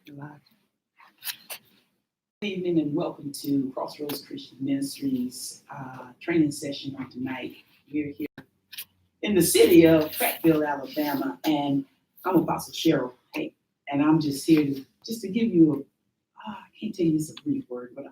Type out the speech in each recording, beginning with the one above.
Good evening and welcome to Crossroads Christian Ministries training session on tonight. We're here in the city of Prattville, Alabama, and I'm Apostle Cheryl Hay, and I'm just here to give you I can't tell you it's a brief word, but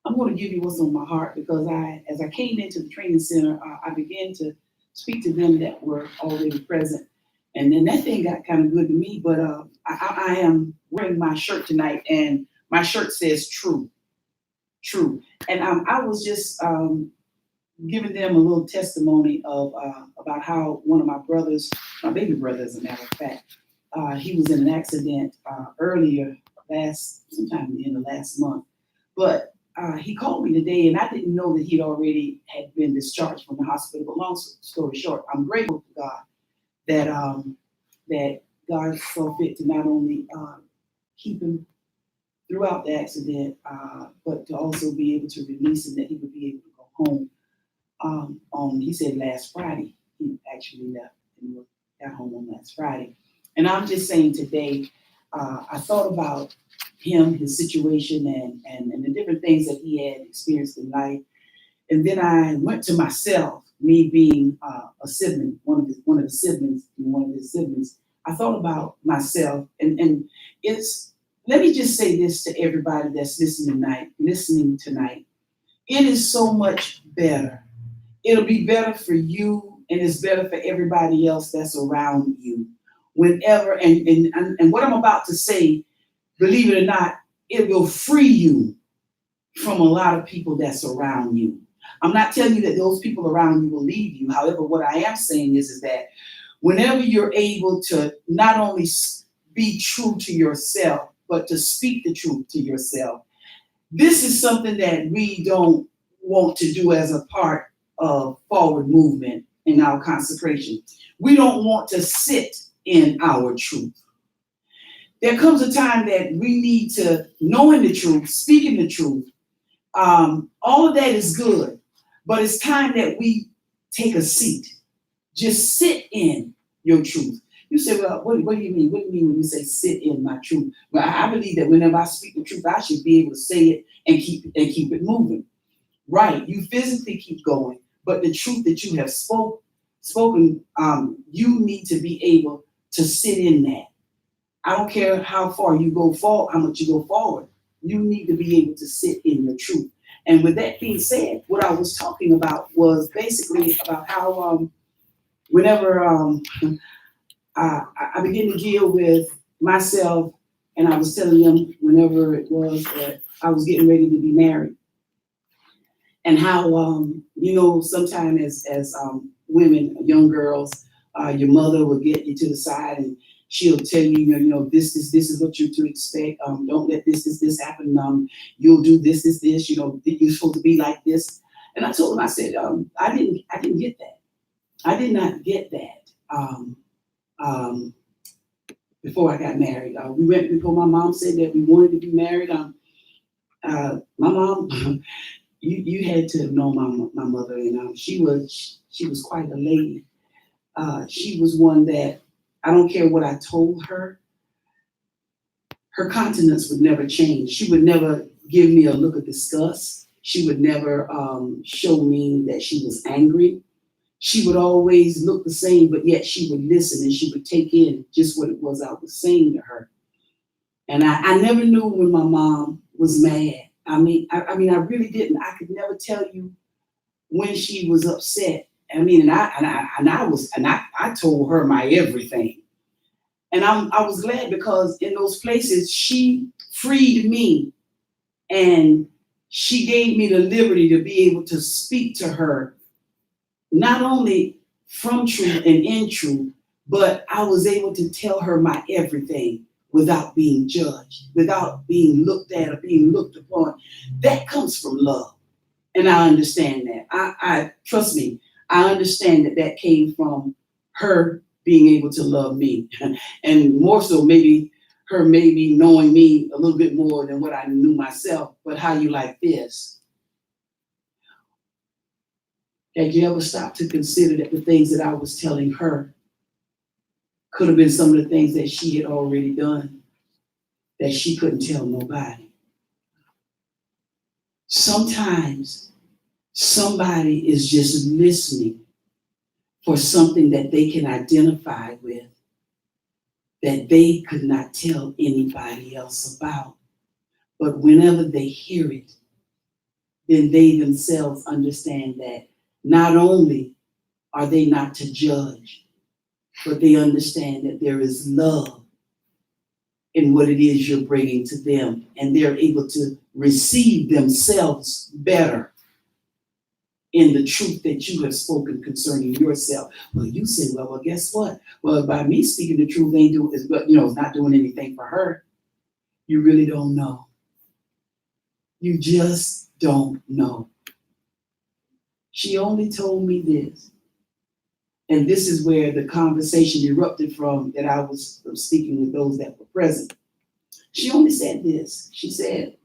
I'm going to give you what's on my heart because as I came into the training center, I began to speak to them that were already present. And then that thing got kind of good to me, but I am wearing my shirt tonight, and my shirt says true. And I was just giving them a little testimony of about how one of my brothers, my baby brother, as a matter of fact, he was in an accident earlier sometime in the end of last month. But he called me today, and I didn't know that he'd already had been discharged from the hospital. But long story short, I'm grateful to God that God saw fit to not only keep him throughout the accident, but to also be able to release him, that he would be able to go home. He said last Friday, he actually left and got home on last Friday. And I'm just saying today, I thought about him, his situation, and the different things that he had experienced in life. And then I went to myself, me being a sibling, one of his siblings. I thought about myself, and it's. Let me just say this to everybody that's listening tonight. It is so much better. It'll be better for you, and it's better for everybody else that's around you. Whenever and what I'm about to say, believe it or not, it will free you from a lot of people that's around you. I'm not telling you that those people around you will leave you. However, what I am saying is that whenever you're able to not only be true to yourself, but to speak the truth to yourself, this is something that we don't want to do as a part of forward movement in our consecration. We don't want to sit in our truth. There comes a time that we need to, knowing the truth, speaking the truth, all of that is good, but it's time that we take a seat. Just sit in your truth. You say, well, what do you mean? What do you mean when you say sit in my truth? Well, I believe that whenever I speak the truth, I should be able to say it and keep it moving. Right, you physically keep going, but the truth that you have spoken, you need to be able to sit in that. I don't care how far you go forward, how much you go forward. You need to be able to sit in the truth. And with that being said, what I was talking about was basically about how whenever I began to deal with myself, and I was telling them whenever it was that I was getting ready to be married, and how sometimes as women, young girls, your mother will get you to the side and she'll tell you, this is what you're to expect. Don't let this happen. You'll do this. You're supposed to be like this. And I told them, I said, I didn't get that. I did not get that. Before I got married, we went before my mom said that we wanted to be married. My mom, you had to know my mother, and she was quite a lady. She was one that I don't care what I told her. Her countenance would never change. She would never give me a look of disgust. She would never show me that she was angry. She would always look the same, but yet she would listen and she would take in just what it was I was saying to her. And I never knew when my mom was mad. I really didn't. I could never tell you when she was upset. I told her my everything. And I was glad because in those places she freed me and she gave me the liberty to be able to speak to her, not only from truth and in truth, but I was able to tell her my everything without being judged, without being looked at or being looked upon. That comes from love. And I understand that. I trust me, I understand that came from her being able to love me. And more so maybe her maybe knowing me a little bit more than what I knew myself. But how you like this? Had you ever stopped to consider that the things that I was telling her could have been some of the things that she had already done? that she couldn't tell nobody. Sometimes somebody is just listening for something that they can identify with that they could not tell anybody else about. But whenever they hear it, then they themselves understand that not only are they not to judge, but they understand that there is love in what it is you're bringing to them, and they're able to receive themselves better in the truth that you have spoken concerning yourself. Well, you say, well, guess what? Well, by me speaking the truth ain't doing is, but it's not doing anything for her. You really don't know. You just don't know. She only told me this. And this is where the conversation erupted from that I was speaking with those that were present. She only said this. She said,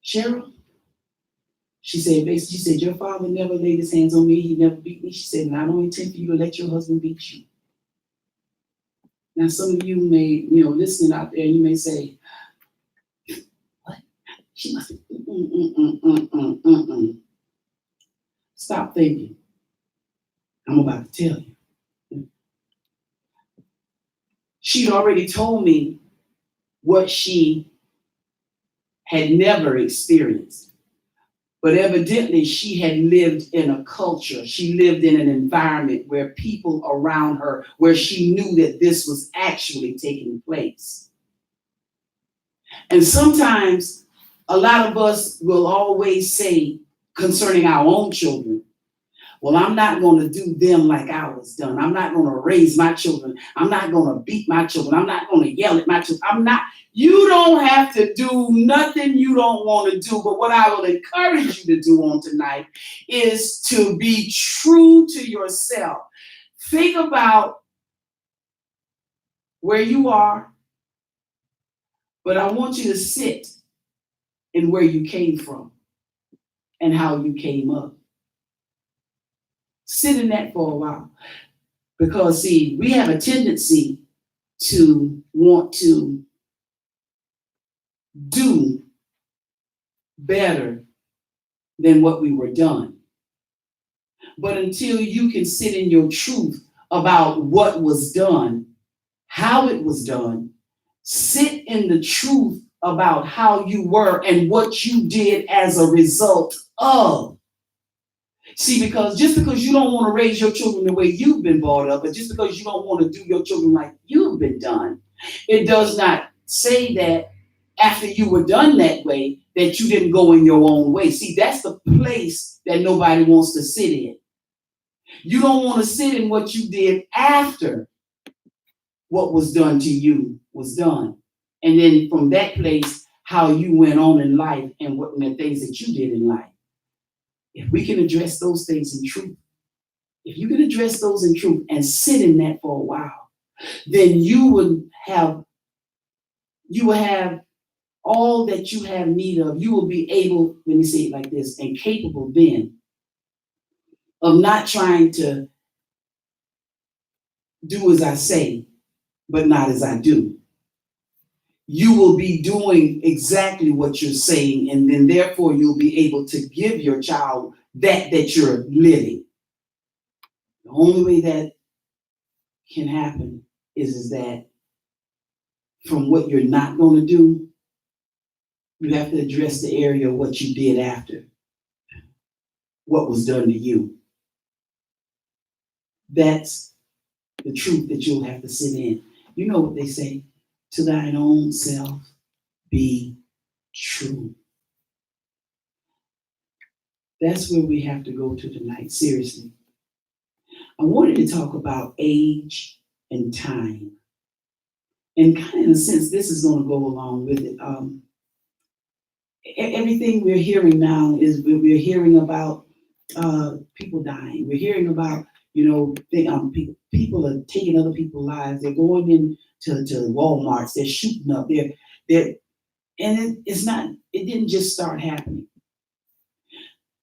Cheryl, she said, your father never laid his hands on me. He never beat me. She said, and I don't intend for you to let your husband beat you. Now, some of you may, listening out there, you may say, what? She must be, Stop thinking. I'm about to tell you. She'd already told me what she had never experienced. But evidently, she had lived in a culture. She lived in an environment where people around her, where she knew that this was actually taking place. And sometimes a lot of us will always say concerning our own children, well, I'm not going to do them like I was done. I'm not going to raise my children. I'm not going to beat my children. I'm not going to yell at my children. You don't have to do nothing you don't want to do. But what I will encourage you to do on tonight is to be true to yourself. Think about where you are, but I want you to sit in where you came from and how you came up. Sit in that for a while. Because, see, we have a tendency to want to do better than what we were done. But until you can sit in your truth about what was done, how it was done, sit in the truth about how you were and what you did as a result of. See, because just because you don't want to raise your children the way you've been brought up, but just because you don't want to do your children like you've been done, it does not say that after you were done that way, that you didn't go in your own way. See, that's the place that nobody wants to sit in. You don't want to sit in what you did after what was done to you was done. And then from that place, how you went on in life and what the things that you did in life. If we can address those things in truth, if you can address those in truth and sit in that for a while, then you will have all that you have need of. You will be able, let me say it like this, and capable then of not trying to do as I say, but not as I do. You will be doing exactly what you're saying, and then therefore you'll be able to give your child that you're living. The only way that can happen is that from what you're not going to do, you have to address the area of what you did after what was done to you. That's the truth that you'll have to sit in. You know what they say, to thine own self be true. That's where we have to go to tonight, seriously. I wanted to talk about age and time. And kind of in a sense, this is going to go along with it. Everything we're hearing now is we're hearing about people dying. We're hearing about, people are taking other people's lives. They're going into Walmarts. They're shooting up. And it didn't just start happening.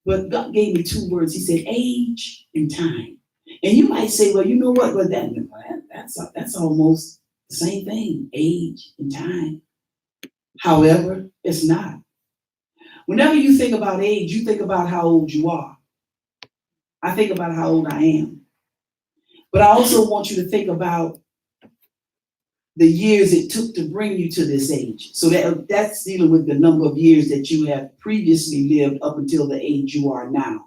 But God gave me two words. He said, age and time. And you might say, well, you know what? But that's almost Same thing, age and time. However, it's not. Whenever you think about age, you think about how old you are. I think about how old I am. But I also want you to think about the years it took to bring you to this age. So that's dealing with the number of years that you have previously lived up until the age you are now.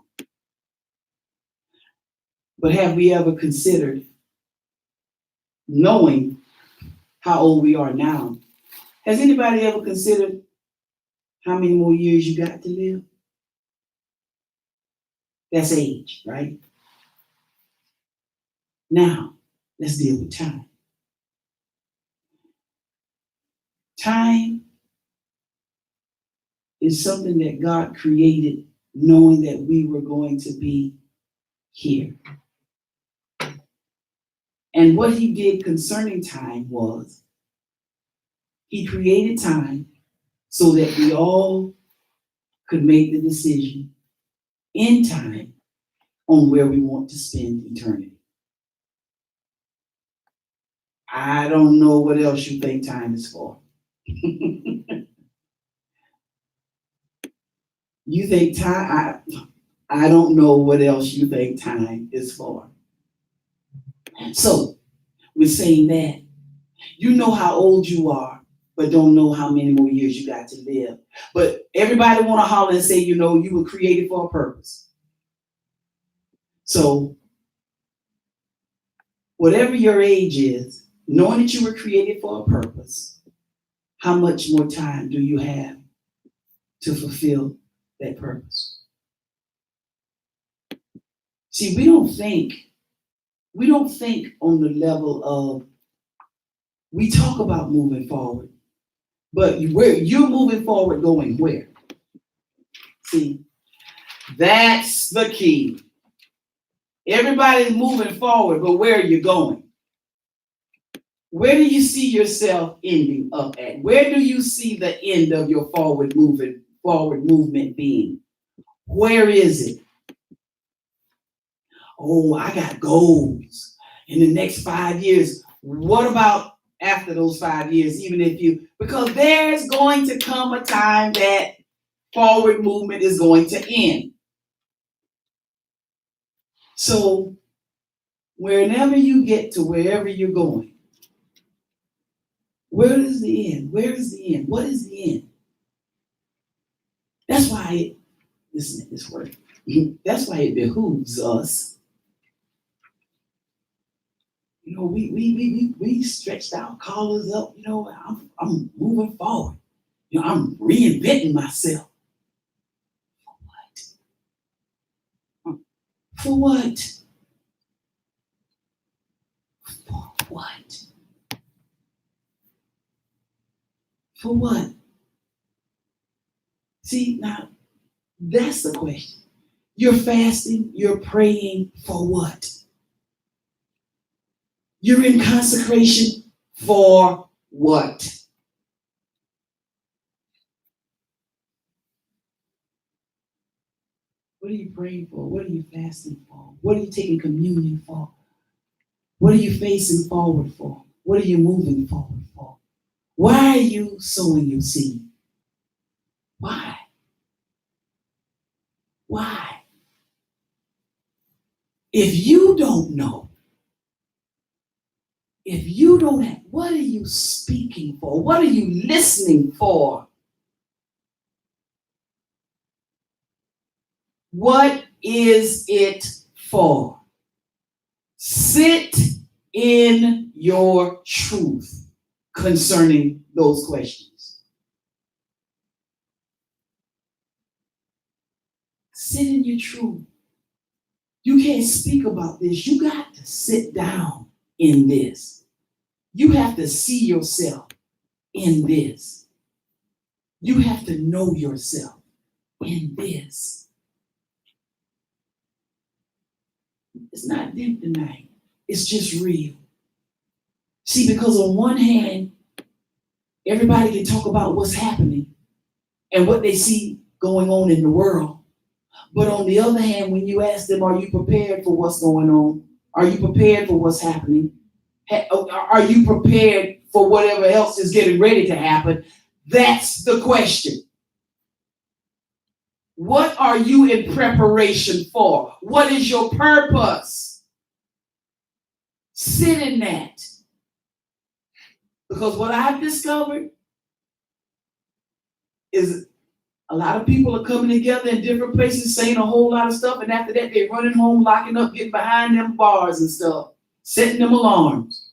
But have we ever considered, knowing how old we are now, has anybody ever considered how many more years you got to live? That's age, right? Now, let's deal with time. Time is something that God created knowing that we were going to be here. And what he did concerning time was he created time so that we all could make the decision in time on where we want to spend eternity. I don't know what else you think time is for. You think time, I don't know what else you think time is for. So, we're saying that you know how old you are, but don't know how many more years you got to live. But everybody want to holler and say, you know, you were created for a purpose. So, whatever your age is, knowing that you were created for a purpose, how much more time do you have to fulfill that purpose? See, we don't think on the level of, we talk about moving forward, but where you're moving forward, going where? See, that's the key. Everybody's moving forward, but where are you going? Where do you see yourself ending up at? Where do you see the end of your forward movement being? Where is it? Oh, I got goals in the next 5 years. What about after those 5 years? Because there's going to come a time that forward movement is going to end. So whenever you get to wherever you're going, where is the end? Where is the end? What is the end? That's why listen to this word. That's why it behooves us. You know, we stretched our collars up. You know, I'm moving forward. You know, I'm reinventing myself. For what? For what? For what? See, now that's the question. You're fasting, you're praying for what? You're in consecration for what? What are you praying for? What are you fasting for? What are you taking communion for? What are you facing forward for? What are you moving forward for? Why are you sowing your seed? Why? Why? If you don't know, if you don't have, what are you speaking for? What are you listening for? What is it for? Sit in your truth concerning those questions. Sit in your truth. You can't speak about this. You got to sit down in this. You have to see yourself in this. You have to know yourself in this. It's not deep tonight. It's just real. See, because on one hand, everybody can talk about what's happening and what they see going on in the world. But on the other hand, when you ask them, are you prepared for what's going on? Are you prepared for what's happening? Are you prepared for whatever else is getting ready to happen? That's the question. What are you in preparation for? What is your purpose? Sit in that. Because what I've discovered is a lot of people are coming together in different places saying a whole lot of stuff, and after that they're running home, locking up, getting behind them bars and stuff, setting them alarms.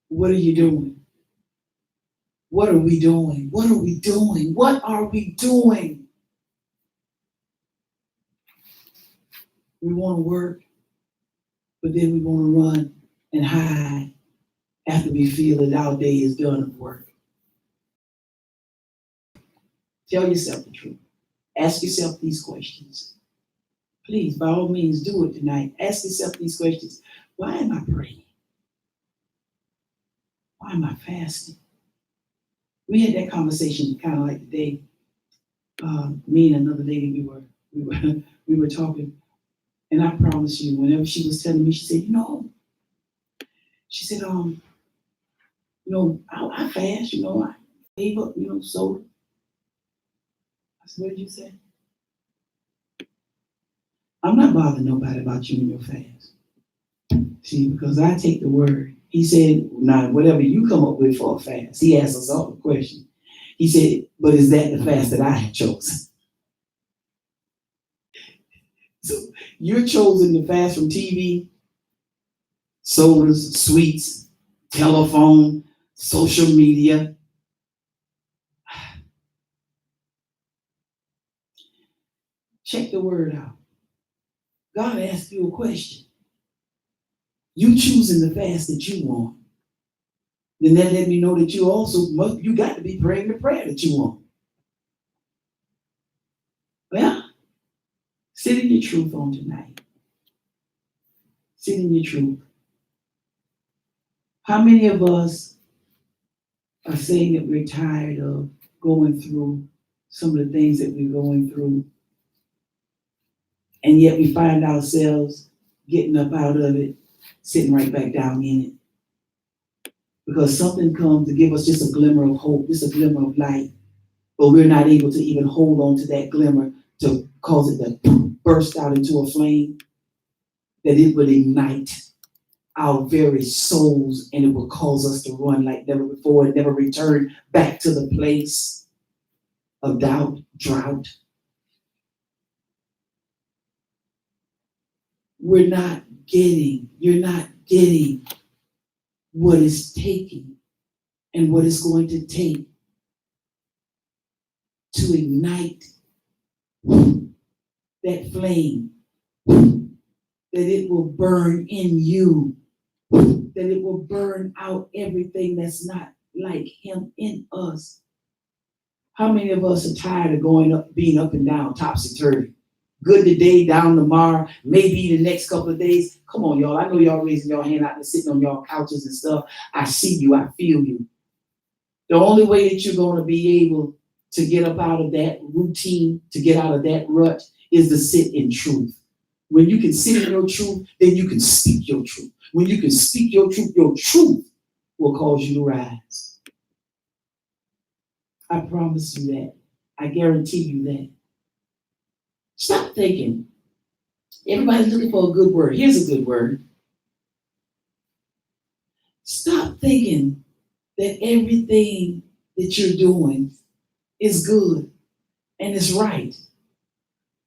What are you doing? What are we doing? What are we doing? What are we doing? We want to work, but then we want to run and hide after we feel that our day is done of work. Tell yourself the truth. Ask yourself these questions. Please, by all means, do it tonight. Ask yourself these questions. Why am I praying? Why am I fasting? We had that conversation kind of like today. Me and another lady, we were talking, and I promise you, whenever she was telling me, she said, I fast, I gave up, soda. I said, what did you say? I'm not bothering nobody about you and your fast. See, because I take the word. He said, now, whatever you come up with for a fast, he asked us all the question. He said, but is that the fast that I have chosen? So you're chosen to fast from TV, sodas, sweets, telephone, social media. Check the word out. God asked you a question. You choosing the fast that you want. Then that let me know that you got to be praying the prayer that you want. Well, sit in your truth on tonight. Sit in your truth. How many of us are saying that we're tired of going through some of the things that we're going through, and yet we find ourselves getting up out of it, sitting right back down in it? Because something comes to give us just a glimmer of hope, just a glimmer of light, but we're not able to even hold on to that glimmer to cause it to burst out into a flame, that it would ignite our very souls, and it will cause us to run like never before and never return back to the place of doubt, drought. You're not getting what it's taking and what it's going to take to ignite that flame, that it will burn in you, that it will burn out everything that's not like him in us. How many of us are tired of being up and down, topsy-turvy? Good today, down tomorrow, maybe the next couple of days. Come on, y'all. I know y'all raising your hand out and sitting on y'all couches and stuff. I see you. I feel you. The only way that you're going to be able to get up out of that routine, to get out of that rut, is to sit in truth. When you can sit in your truth, then you can speak your truth. When you can speak your truth will cause you to rise. I promise you that. I guarantee you that. Stop thinking. Everybody's looking for a good word. Here's a good word. Stop thinking that everything that you're doing is good and is right,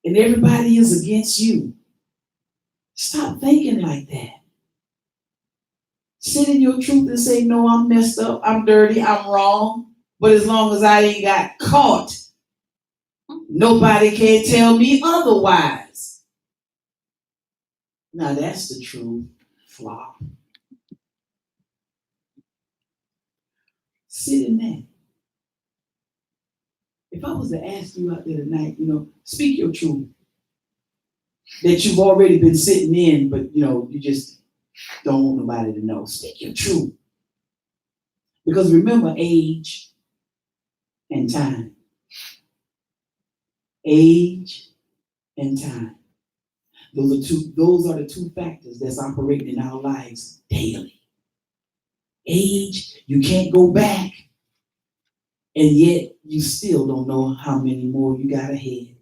and everybody is against you. Stop thinking like that. Sit in your truth and say, no, I'm messed up, I'm dirty, I'm wrong, but as long as I ain't got caught, nobody can tell me otherwise. Now that's the true flaw. Sit in that. If I was to ask you out there tonight, speak your truth that you've already been sitting in, but you just don't want nobody to know. Speak your truth. Because remember, age and time. Age and time. Those are the two factors that's operating in our lives daily. Age, you can't go back, and yet you still don't know how many more you got ahead.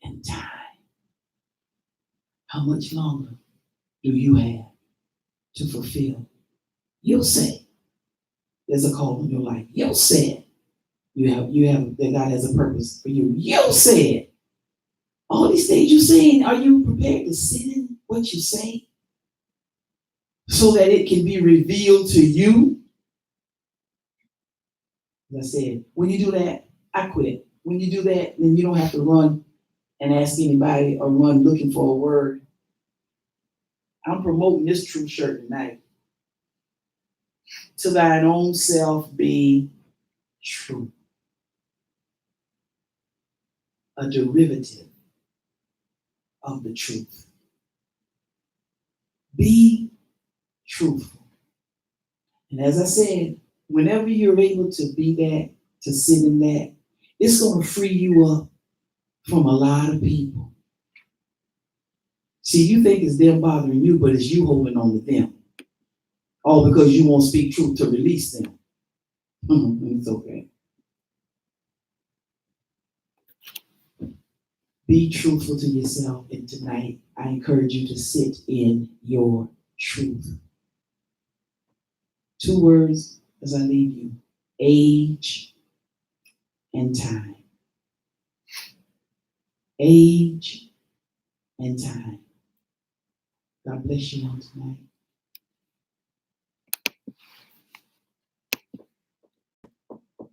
And time, how much longer do you have to fulfill? You'll say there's a call in your life. You'll say you have that God has a purpose for you. You'll say it. All these things you're saying, are you prepared to sit in what you say so that it can be revealed to you? As I said, when you do that, I quit. When you do that, then you don't have to run and ask anybody or run looking for a word. I'm promoting this true shirt tonight. To thine own self be true. A derivative of the truth. Be truthful. And as I said, whenever you're able to be that, to sit in that, it's going to free you up from a lot of people. See, you think it's them bothering you, but it's you holding on to them. All because you won't speak truth to release them. It's okay. Be truthful to yourself, and tonight I encourage you to sit in your truth. 2 words as I leave you: age and time. Age and time. God bless you on tonight.